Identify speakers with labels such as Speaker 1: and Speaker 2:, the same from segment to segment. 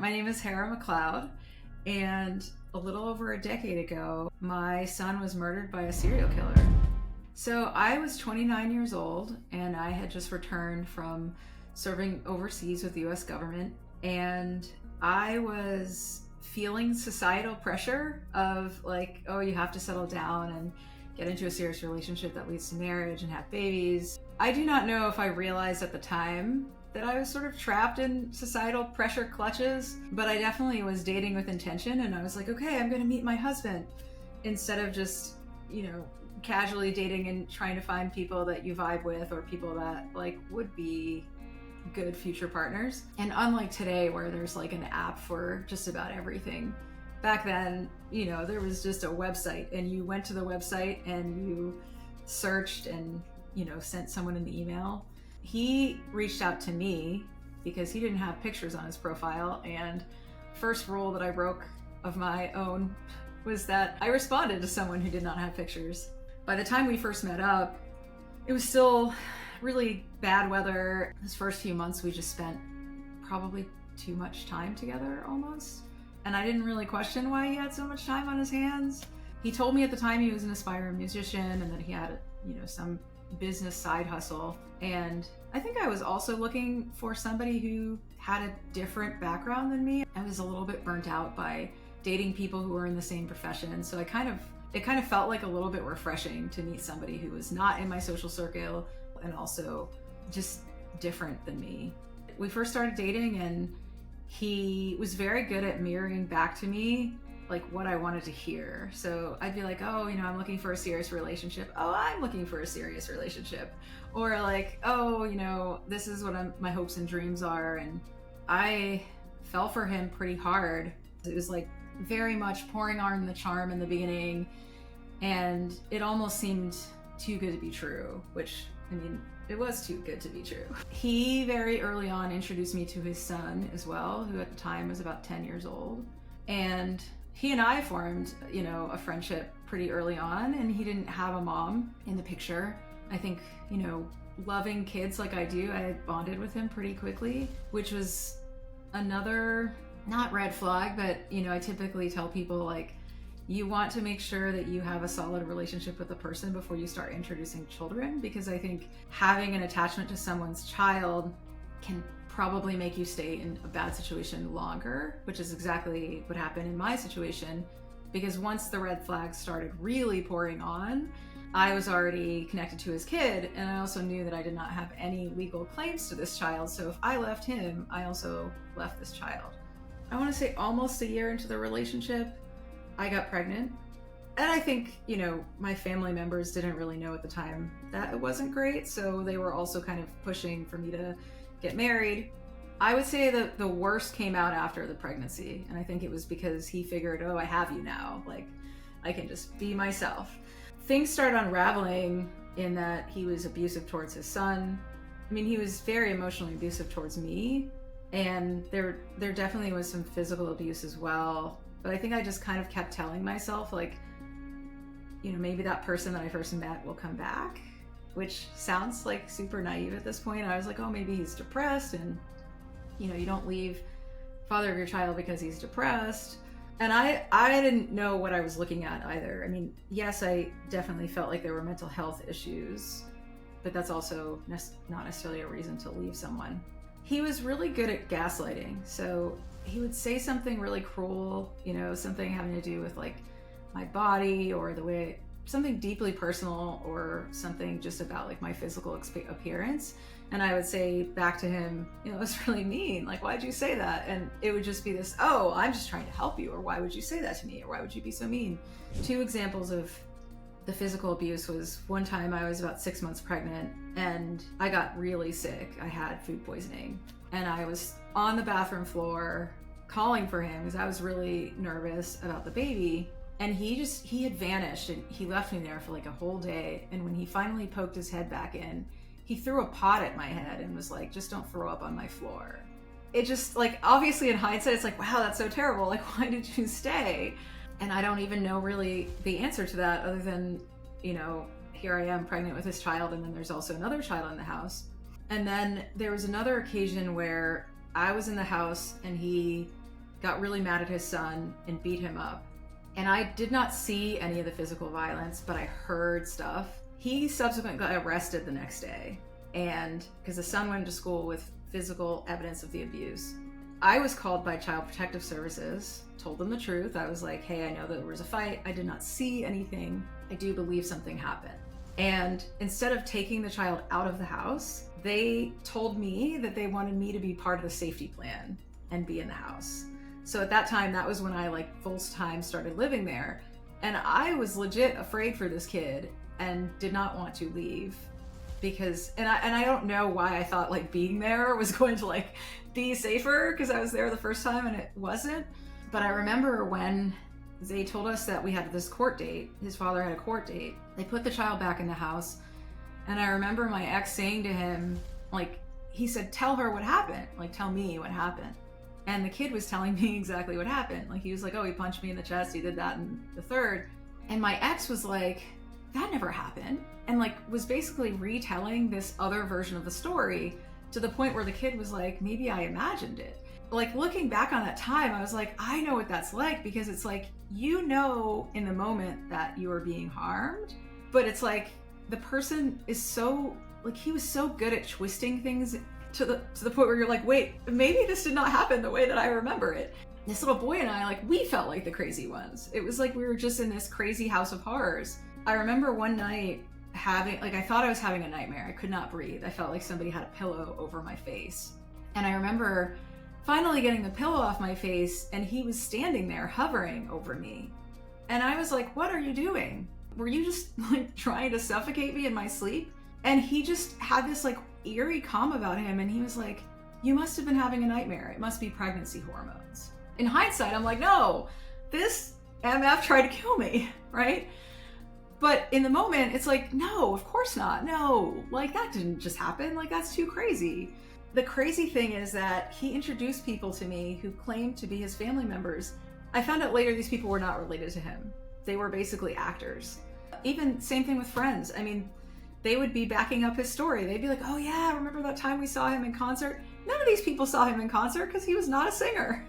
Speaker 1: My name is Hera McLeod, and a little over a decade ago, my son was murdered by a serial killer. So I was 29 years old, and I had just returned from serving overseas with the US government, and I was feeling societal pressure of like, oh, you have to settle down and get into a serious relationship that leads to marriage and have babies. I do not know if I realized at the time that I was sort of trapped in societal pressure clutches, but I definitely was dating with intention, and I was like, okay, I'm gonna meet my husband, instead of just, casually dating and trying to find people that you vibe with or people that like would be good future partners. And unlike today where there's like an app for just about everything, back then, there was just a website, and you went to the website and you searched and, sent someone an email. He reached out to me because he didn't have pictures on his profile, and first rule that I broke of my own was that I responded to someone who did not have pictures. By the time we first met up, it was still really bad weather. Those first few months we just spent probably too much time together almost. And I didn't really question why he had so much time on his hands. He told me at the time he was an aspiring musician and that he had, some business side hustle. And I think I was also looking for somebody who had a different background than me. I was a little bit burnt out by dating people who were in the same profession. So it kind of felt like a little bit refreshing to meet somebody who was not in my social circle and also just different than me. We first started dating, and he was very good at mirroring back to me like what I wanted to hear. So I'd be like, oh, I'm looking for a serious relationship. Oh, I'm looking for a serious relationship. Or like, oh, this is what my hopes and dreams are. And I fell for him pretty hard. It was like very much pouring on the charm in the beginning, and it almost seemed too good to be true, which, it was too good to be true. He very early on introduced me to his son as well, who at the time was about 10 years old. And he and I formed, a friendship pretty early on, and he didn't have a mom in the picture. I think, loving kids like I do, I bonded with him pretty quickly, which was another, not red flag, but, I typically tell people like, you want to make sure that you have a solid relationship with the person before you start introducing children, because I think having an attachment to someone's child can probably make you stay in a bad situation longer, which is exactly what happened in my situation. Because once the red flags started really pouring on, I was already connected to his kid, and I also knew that I did not have any legal claims to this child. So if I left him, I also left this child. I want to say almost a year into the relationship, I got pregnant. And I think, my family members didn't really know at the time that it wasn't great. So they were also kind of pushing for me to get married. I would say that the worst came out after the pregnancy. And I think it was because he figured, oh, I have you now. Like, I can just be myself. Things started unraveling in that he was abusive towards his son. He was very emotionally abusive towards me. And there definitely was some physical abuse as well. But I think I just kind of kept telling myself, like, maybe that person that I first met will come back, which sounds like super naive at this point. I was like, oh, maybe he's depressed, and, you don't leave father of your child because he's depressed. And I didn't know what I was looking at either. Yes, I definitely felt like there were mental health issues, but that's also not necessarily a reason to leave someone. He was really good at gaslighting. So he would say something really cruel, something having to do with like my body or the way, something deeply personal, or something just about like my physical appearance. And I would say back to him, it was really mean. Like, why'd you say that? And it would just be this, oh, I'm just trying to help you. Or why would you say that to me? Or why would you be so mean? 2 examples of the physical abuse was one time I was about 6 months pregnant and I got really sick. I had food poisoning, and I was on the bathroom floor calling for him because I was really nervous about the baby. And he had vanished, and he left me there for like a whole day. And when he finally poked his head back in, he threw a pot at my head and was like, just don't throw up on my floor. It just, like, obviously in hindsight, it's like, wow, that's so terrible. Like, why did you stay? And I don't even know really the answer to that, other than, here I am pregnant with his child, and then there's also another child in the house. And then there was another occasion where I was in the house and he got really mad at his son and beat him up. And I did not see any of the physical violence, but I heard stuff. He subsequently got arrested the next day, and because the son went to school with physical evidence of the abuse. I was called by Child Protective Services, told them the truth. I was like, hey, I know that there was a fight. I did not see anything. I do believe something happened. And instead of taking the child out of the house, they told me that they wanted me to be part of the safety plan and be in the house. So at that time, that was when I like full time started living there. And I was legit afraid for this kid and did not want to leave because, and I don't know why I thought like being there was going to like be safer because I was there the first time and it wasn't. But I remember when they told us that we had this court date, his father had a court date, they put the child back in the house. And I remember my ex saying to him, like, he said, tell her what happened, like tell me what happened. And the kid was telling me exactly what happened. Like he was like, oh, he punched me in the chest, he did that in the third. And my ex was like, that never happened. And like was basically retelling this other version of the story to the point where the kid was like, maybe I imagined it. Like looking back on that time, I was like, I know what that's like, because it's like, you know, in the moment that you are being harmed, but it's like the person is so, like he was so good at twisting things to the point where you're like, wait, maybe this did not happen the way that I remember it. This little boy and I, like, we felt like the crazy ones. It was like we were just in this crazy house of horrors. I remember one night having, like, I thought I was having a nightmare. I could not breathe. I felt like somebody had a pillow over my face. And I remember finally getting the pillow off my face, and he was standing there hovering over me. And I was like, what are you doing? Were you just like trying to suffocate me in my sleep? And he just had this like eerie calm about him, and he was like, you must have been having a nightmare. It must be pregnancy hormones. In hindsight, I'm like, no, this MF tried to kill me, right? But in the moment, it's like, no, of course not. No, like that didn't just happen. Like that's too crazy. The crazy thing is that he introduced people to me who claimed to be his family members. I found out later these people were not related to him. They were basically actors. Even same thing with friends. I mean, they would be backing up his story. They'd be like, oh yeah, remember that time we saw him in concert? None of these people saw him in concert because he was not a singer.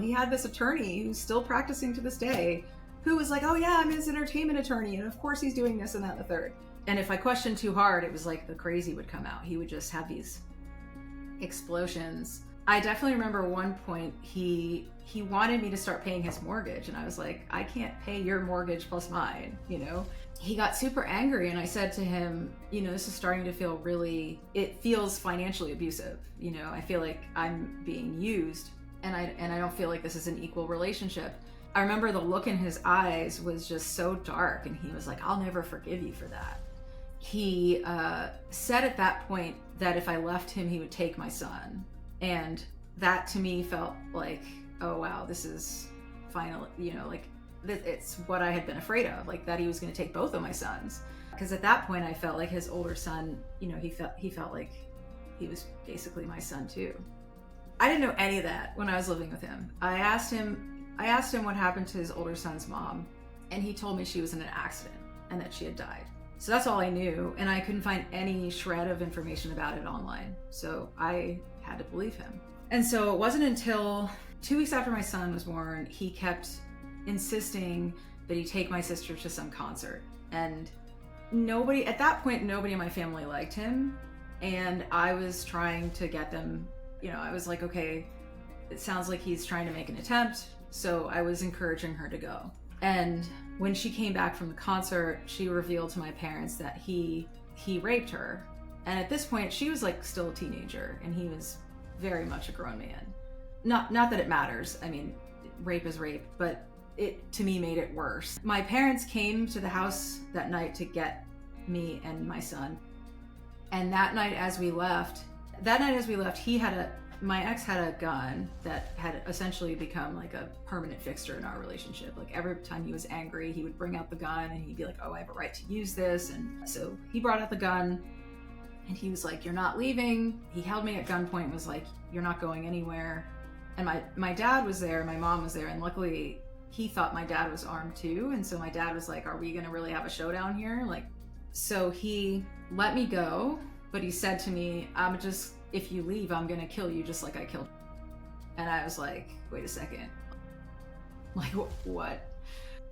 Speaker 1: He had this attorney who's still practicing to this day who was like, oh yeah, I'm his entertainment attorney, and of course he's doing this and that and the third. And if I questioned too hard, it was like the crazy would come out. He would just have these explosions. I definitely remember one point he wanted me to start paying his mortgage, and I was like, I can't pay your mortgage plus mine, you know? He got super angry, and I said to him, you know, this is starting to feel really, it feels financially abusive. You know, I feel like I'm being used, and I don't feel like this is an equal relationship. I remember the look in his eyes was just so dark, and he was like, I'll never forgive you for that. He said at that point that if I left him, he would take my son. And that to me felt like, oh wow, this is finally, you know, like it's what I had been afraid of, like that he was going to take both of my sons. Because at that point I felt like his older son, you know, he felt like he was basically my son too. I didn't know any of that when I was living with him. I asked him what happened to his older son's mom, and he told me she was in an accident and that she had died. So that's all I knew, and I couldn't find any shred of information about it online. So I had to believe him. And so it wasn't until 2 weeks after my son was born, he kept insisting that he take my sister to some concert. And at that point, nobody in my family liked him. And I was trying to get them, you know, I was like, okay, it sounds like he's trying to make an attempt. So I was encouraging her to go. And when she came back from the concert, she revealed to my parents that he raped her. And at this point, she was like still a teenager, and he was very much a grown man. Not that it matters. I mean, rape is rape, but it to me made it worse. My parents came to the house that night to get me and my son. And that night as we left, my ex had a gun that had essentially become like a permanent fixture in our relationship. Like every time he was angry, he would bring out the gun and he'd be like, oh, I have a right to use this. And so he brought out the gun and he was like, you're not leaving. He held me at gunpoint and was like, you're not going anywhere. And my dad was there, my mom was there, and luckily he thought my dad was armed too. And so my dad was like, are we gonna really have a showdown here? Like, so he let me go, but he said to me, if you leave, I'm gonna kill you just like I killed. And I was like, wait a second. Like, what?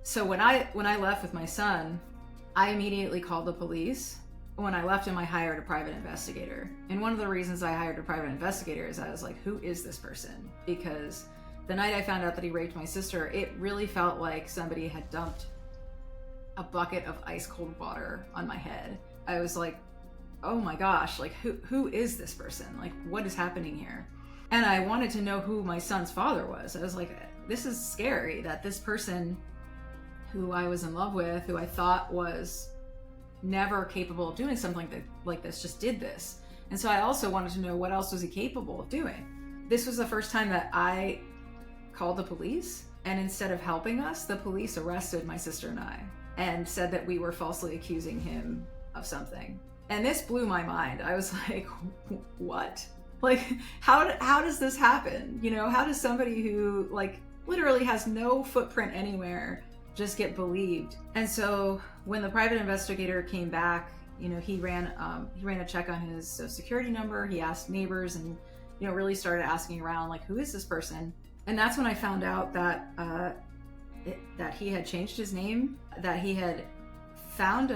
Speaker 1: So when I left with my son, I immediately called the police. When I left him, I hired a private investigator. And one of the reasons I hired a private investigator is I was like, who is this person? Because the night I found out that he raped my sister, it really felt like somebody had dumped a bucket of ice cold water on my head. I was like, oh my gosh, like who is this person? Like, what is happening here? And I wanted to know who my son's father was. I was like, this is scary that this person who I was in love with, who I thought was never capable of doing something like this, just did this. And so I also wanted to know what else was he capable of doing. This was the first time that I called the police, and instead of helping us, the police arrested my sister and I and said that we were falsely accusing him of something. And this blew my mind. I was like, what? Like, how does this happen? You know, how does somebody who like literally has no footprint anywhere just get believed? And so when the private investigator came back, you know, he ran a check on his social security number. He asked neighbors and, you know, really started asking around, like, who is this person? And that's when I found out that that he had changed his name, that he had found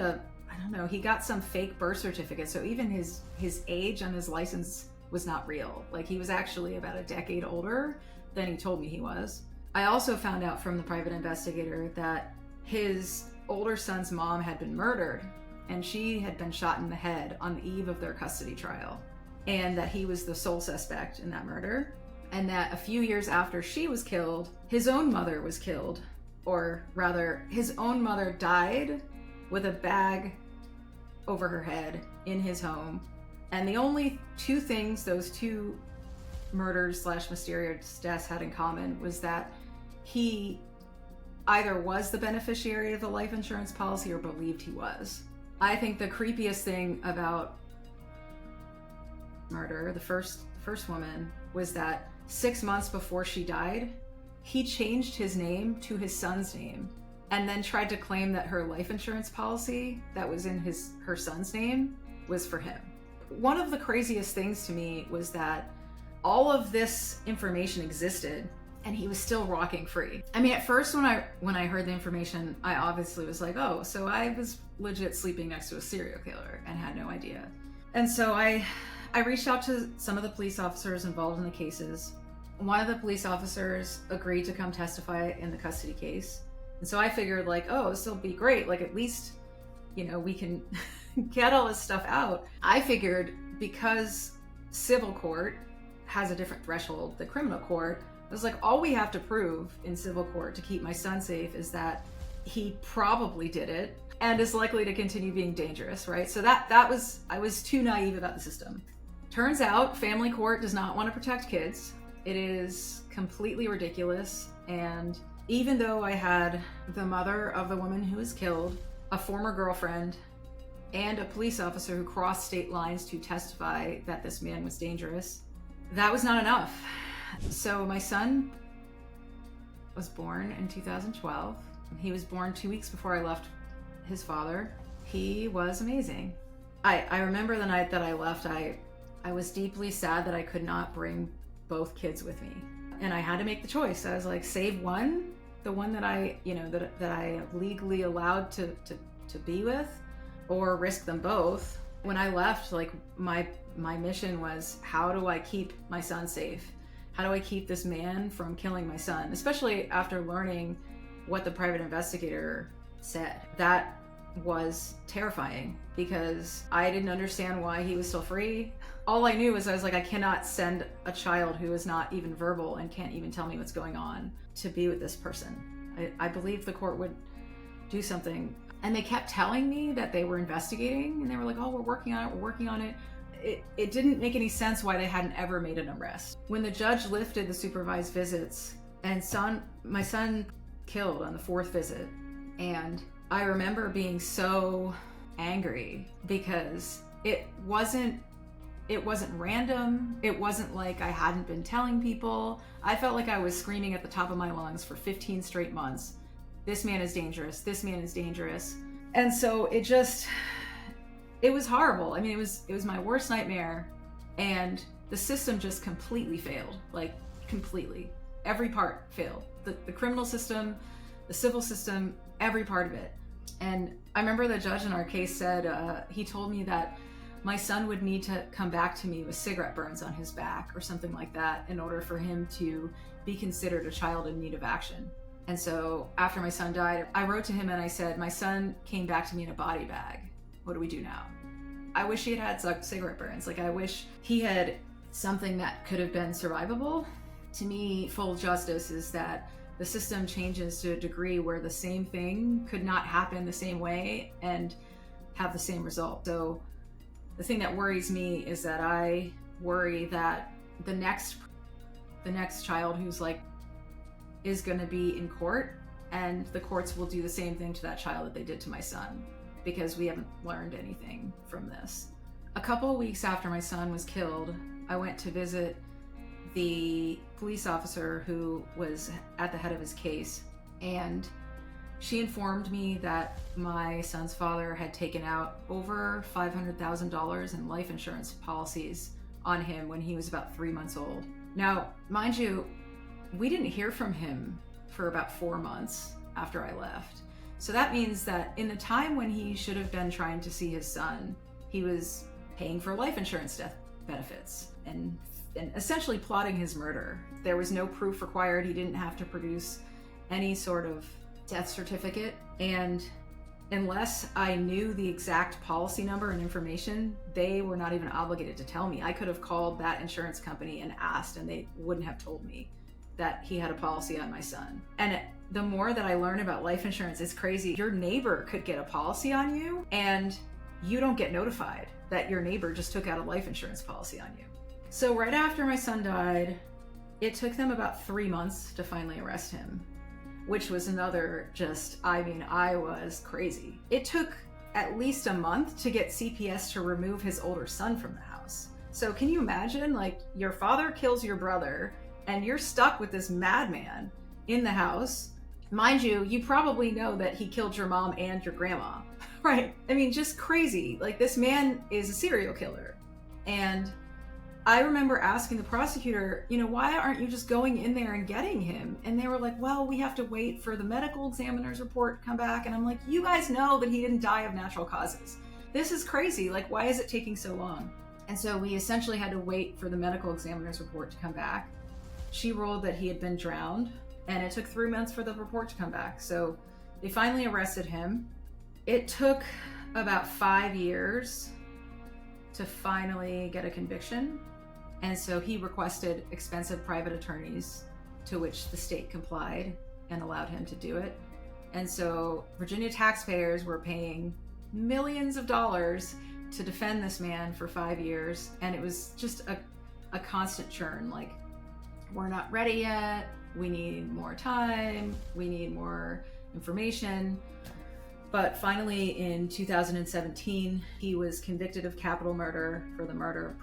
Speaker 1: he got some fake birth certificate. So even his age on his license was not real. Like, he was actually about a decade older than he told me he was. I also found out from the private investigator that his older son's mom had been murdered, and she had been shot in the head on the eve of their custody trial, and that he was the sole suspect in that murder, and that a few years after she was killed, his own mother was killed, or rather, his own mother died with a bag over her head in his home. And the only two things those two murders / mysterious deaths had in common was that he either was the beneficiary of the life insurance policy or believed he was. I think the creepiest thing about murder, the first woman, was that 6 months before she died, he changed his name to his son's name and then tried to claim that her life insurance policy that was in her son's name was for him. One of the craziest things to me was that all of this information existed and he was still walking free. I mean, at first when I heard the information, I obviously was like, oh, so I was legit sleeping next to a serial killer and had no idea. And so I reached out to some of the police officers involved in the cases. One of the police officers agreed to come testify in the custody case. And so I figured, like, oh, this will be great. Like, at least, you know, we can get all this stuff out. I figured because civil court has a different threshold than criminal court, I was like, all we have to prove in civil court to keep my son safe is that he probably did it and is likely to continue being dangerous, right? So I was too naive about the system. Turns out family court does not want to protect kids. It is completely ridiculous. And even though I had the mother of the woman who was killed, a former girlfriend, and a police officer who crossed state lines to testify that this man was dangerous, that was not enough. So my son was born in 2012. He was born 2 weeks before I left his father. He was amazing. I remember the night that I left, I was deeply sad that I could not bring both kids with me. And I had to make the choice. I was like, save one, the one that I am legally allowed to be with, or risk them both. When I left, like, my mission was, how do I keep my son safe? How do I keep this man from killing my son? Especially after learning what the private investigator said. That was terrifying because I didn't understand why he was still free. All I knew was I was like, I cannot send a child who is not even verbal and can't even tell me what's going on to be with this person. I believed the court would do something. And they kept telling me that they were investigating, and they were like, oh, we're working on it. It didn't make any sense why they hadn't ever made an arrest. When the judge lifted the supervised visits, and my son killed on the 4th visit, and I remember being so angry because it wasn't random. It wasn't like I hadn't been telling people. I felt like I was screaming at the top of my lungs for 15 straight months. This man is dangerous. This man is dangerous. And so it was horrible. I mean, it was my worst nightmare, and the system just completely failed, like completely. Every part failed. The criminal system, the civil system, every part of it. And I remember the judge in our case said, he told me that my son would need to come back to me with cigarette burns on his back or something like that in order for him to be considered a child in need of action. And so after my son died, I wrote to him and I said, my son came back to me in a body bag. What do we do now? I wish he had cigarette burns. Like, I wish he had something that could have been survivable. To me, full justice is that the system changes to a degree where the same thing could not happen the same way and have the same result. So the thing that worries me is that I worry that the next child who's like is going to be in court, and the courts will do the same thing to that child that they did to my son, because we haven't learned anything from this. A couple of weeks after my son was killed, I went to visit the police officer who was at the head of his case, and she informed me that my son's father had taken out over $500,000 in life insurance policies on him when he was about 3 months old. Now, mind you, we didn't hear from him for about 4 months after I left. So that means that in the time when he should have been trying to see his son, he was paying for life insurance death benefits and essentially plotting his murder. There was no proof required. He didn't have to produce any sort of death certificate. And unless I knew the exact policy number and information, they were not even obligated to tell me. I could have called that insurance company and asked, and they wouldn't have told me that he had a policy on my son. And the more that I learn about life insurance, it's crazy. Your neighbor could get a policy on you and you don't get notified that your neighbor just took out a life insurance policy on you. So right after my son died, it took them about 3 months to finally arrest him, which was another I was crazy. It took at least a month to get CPS to remove his older son from the house. So can you imagine, like, your father kills your brother and you're stuck with this madman in the house? Mind you, you probably know that he killed your mom and your grandma, right? I mean, just crazy. Like, this man is a serial killer. And I remember asking the prosecutor, why aren't you just going in there and getting him? And they were like, well, we have to wait for the medical examiner's report to come back. And I'm like, you guys know that he didn't die of natural causes. This is crazy. Like, why is it taking so long? And so we essentially had to wait for the medical examiner's report to come back. She ruled that he had been drowned, and it took 3 months for the report to come back. So they finally arrested him. It took about 5 years to finally get a conviction. And so he requested expensive private attorneys, to which the state complied and allowed him to do it. And so Virginia taxpayers were paying millions of dollars to defend this man for 5 years. And it was just a constant churn. Like, we're not ready yet. We need more time. We need more information. But finally, in 2017, he was convicted of capital murder for the murder,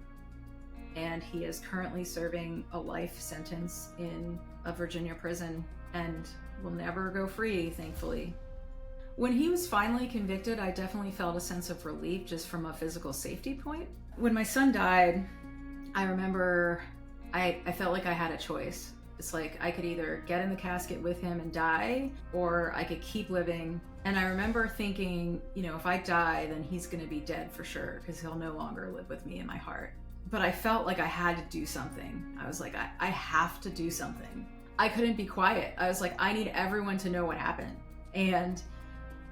Speaker 1: and he is currently serving a life sentence in a Virginia prison and will never go free, thankfully. When he was finally convicted, I definitely felt a sense of relief just from a physical safety point. When my son died, I remember I felt like I had a choice. It's like I could either get in the casket with him and die, or I could keep living. And I remember thinking, if I die, then he's going to be dead for sure, because he'll no longer live with me in my heart. But I felt like I had to do something. I was like, I have to do something. I couldn't be quiet. I was like, I need everyone to know what happened. And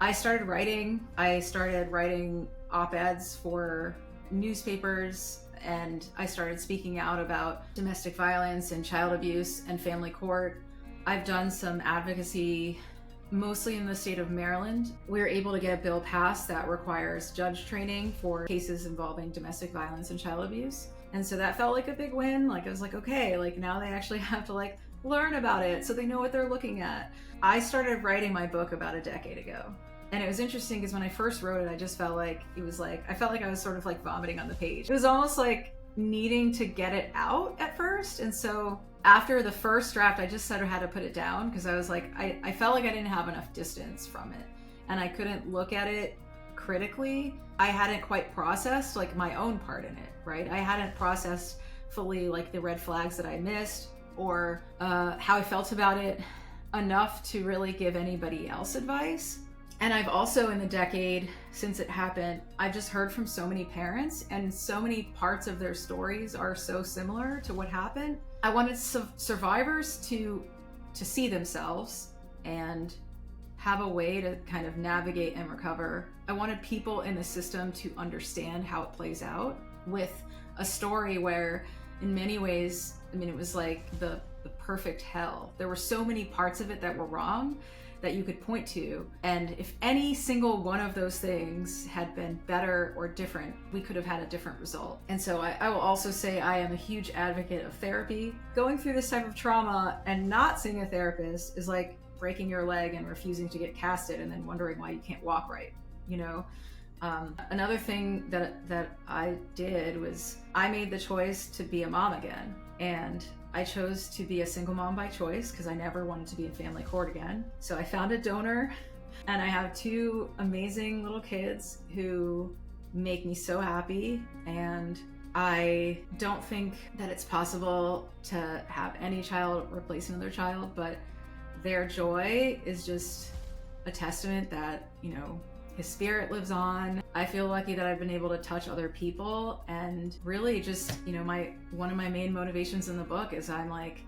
Speaker 1: I started writing. I started writing op-eds for newspapers, and I started speaking out about domestic violence and child abuse and family court. I've done some advocacy, mostly in the state of Maryland. We were able to get a bill passed that requires judge training for cases involving domestic violence and child abuse. And so that felt like a big win. Like, I was like, okay, like, now they actually have to learn about it so they know what they're looking at. I started writing my book about a decade ago. And it was interesting because when I first wrote it, I just felt like I felt like I was sort of like vomiting on the page. It was almost like needing to get it out at first. And so after the first draft, I just sort of had to put it down because I was like, I felt like I didn't have enough distance from it. And I couldn't look at it critically. I hadn't quite processed like my own part in it, right? I hadn't processed fully like the red flags that I missed. or how I felt about it enough to really give anybody else advice. And I've also, in the decade since it happened, I've just heard from so many parents, and so many parts of their stories are so similar to what happened. I wanted survivors to see themselves and have a way to kind of navigate and recover. I wanted people in the system to understand how it plays out with a story where, in many ways, I mean, it was like the perfect hell. There were so many parts of it that were wrong that you could point to, and if any single one of those things had been better or different, we could have had a different result. And so I will also say I am a huge advocate of therapy. Going through this type of trauma and not seeing a therapist is like breaking your leg and refusing to get casted and then wondering why you can't walk right, you know? Another thing that I did was I made the choice to be a mom again, and I chose to be a single mom by choice because I never wanted to be in family court again. So I found a donor, and I have 2 amazing little kids who make me so happy. And I don't think that it's possible to have any child replace another child, but their joy is just a testament that, you know, his spirit lives on. I feel lucky that I've been able to touch other people, and really just, you know, one of my main motivations in the book is I'm like,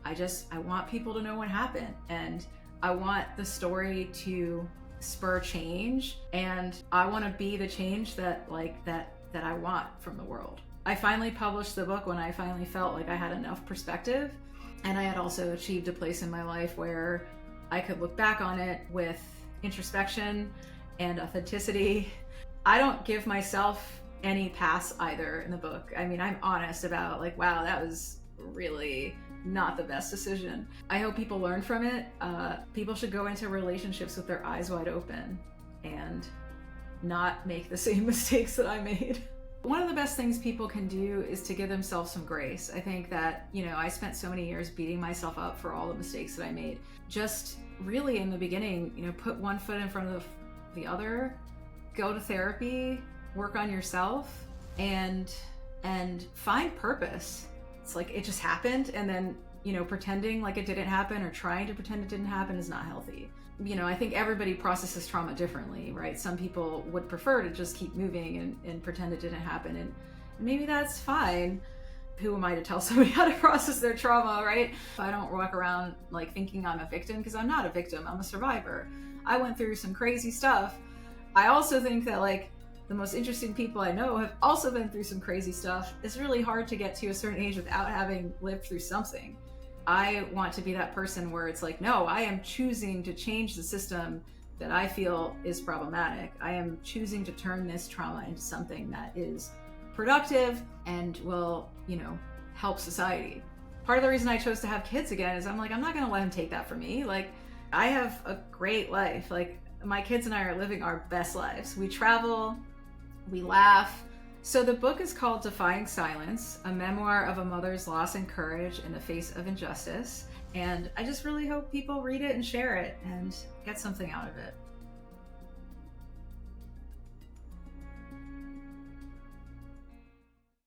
Speaker 1: I want people to know what happened, and I want the story to spur change, and I want to be the change that I want from the world. I finally published the book when I finally felt like I had enough perspective, and I had also achieved a place in my life where I could look back on it with introspection and authenticity. I don't give myself any pass either in the book. I mean, I'm honest about like, wow, that was really not the best decision. I hope people learn from it. People should go into relationships with their eyes wide open and not make the same mistakes that I made. One of the best things people can do is to give themselves some grace. I think that, you know, I spent so many years beating myself up for all the mistakes that I made. Just really in the beginning, you know, put one foot in front of the other, go to therapy, work on yourself, and find purpose. It's like it just happened, and then, you know, pretending like it didn't happen or trying to pretend it didn't happen is not healthy. You know, I think everybody processes trauma differently, right? Some people would prefer to just keep moving and pretend it didn't happen, and maybe that's fine. Who am I to tell somebody how to process their trauma, right? I don't walk around like thinking I'm a victim, because I'm not a victim, I'm a survivor. I went through some crazy stuff. I also think that like the most interesting people I know have also been through some crazy stuff. It's really hard to get to a certain age without having lived through something. I want to be that person where it's like, no, I am choosing to change the system that I feel is problematic. I am choosing to turn this trauma into something that is productive and will, you know, help society. Part of the reason I chose to have kids again is I'm like, I'm not going to let him take that from me. Like, I have a great life. Like, my kids and I are living our best lives. We travel, we laugh. So the book is called Defying Silence, a memoir of a mother's loss and courage in the face of injustice. And I just really hope people read it and share it and get something out of it.